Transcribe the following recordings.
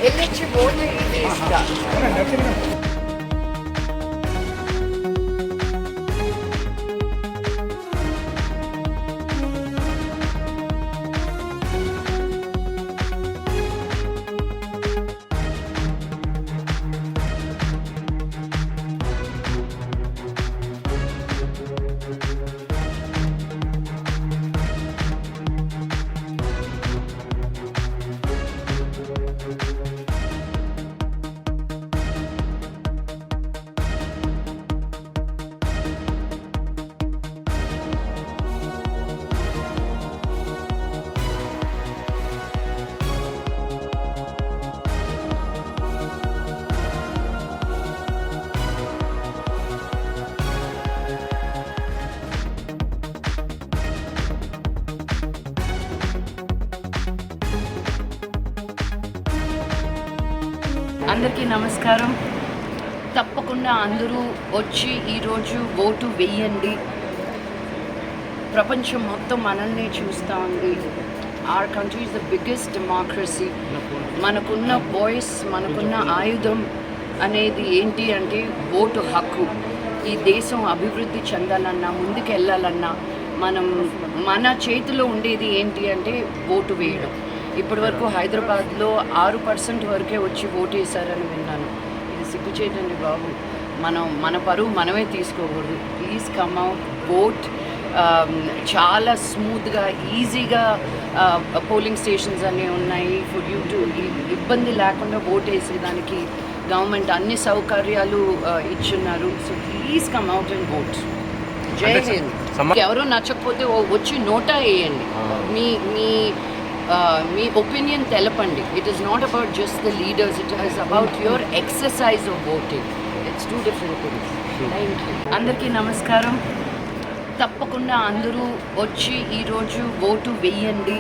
వెళ్ళొచ్చి board ఇస్తా. అందరికీ నమస్కారం. తప్పకుండా అందరూ వచ్చి ఈరోజు ఓటు వేయండి. ప్రపంచం మొత్తం మనల్ని చూస్తూ ఉంది. Our country is the biggest democracy. మనకున్న వాయిస్, మనకున్న ఆయుధం అనేది ఏంటి అంటే ఓటు హక్కు. ఈ దేశం అభివృద్ధి చెందాలన్నా, ముందుకు వెళ్ళాలన్నా మన చేతిలో ఉండేది ఏంటి అంటే ఓటు వేయడం. ఇప్పటి వరకు హైదరాబాద్లో 6% వరకే వచ్చి ఓటు వేశారని విన్నాను. ఇది సిగ్గుచేటండి బాబు. మన పరువు మనమే తీసుకోకూడదు. Please come out, vote. చాలా స్మూత్గా, ఈజీగా పోలింగ్ స్టేషన్స్ అన్నీ ఉన్నాయి. ఫర్ యూ టు ఇబ్బంది లేకుండా ఓటు వేసేదానికి గవర్నమెంట్ అన్ని సౌకర్యాలు ఇచ్చున్నారు. So please come out and vote. జై హింద్. ఎవరో నచ్చకపోతే వచ్చి నోటా వేయండి. మీ ఒపీనియన్ తెలపండి. It is not about just the leaders, it is about your exercise of voting. It's two different things. Thank you. అందరికీ నమస్కారం. తప్పకుండా అందరూ వచ్చి ఈరోజు ఓటు వేయండి.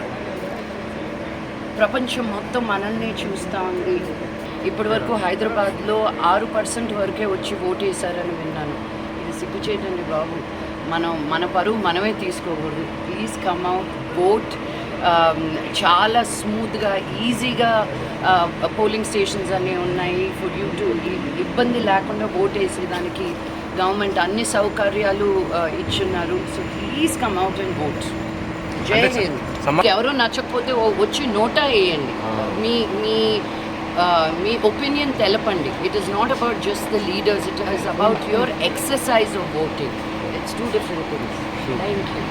ప్రపంచం మొత్తం మనల్ని చూస్తూ ఉంది. ఇప్పటి వరకు హైదరాబాద్లో 6% వరకే వచ్చి ఓటు వేశారని విన్నాను. ఇది సిగ్గుచేటండి బాబు. మన పరువు మనమే తీసుకోకూడదు. Please come out, vote. చాలా స్మూత్గా, ఈజీగా పోలింగ్ స్టేషన్స్ అన్నీ ఉన్నాయి. ఫర్ యూ టు ఇబ్బంది లేకుండా ఓటు వేసేదానికి గవర్నమెంట్ అన్ని సౌకర్యాలు ఇచ్చున్నారు. So please come out and vote. జై హింద్. ఎవరో నచ్చకపోతే వచ్చి నోటా వేయండి. మీ ఒపీనియన్ తెలపండి. It is not about just the leaders, it is about your exercise of voting. It's two different things. Thank you.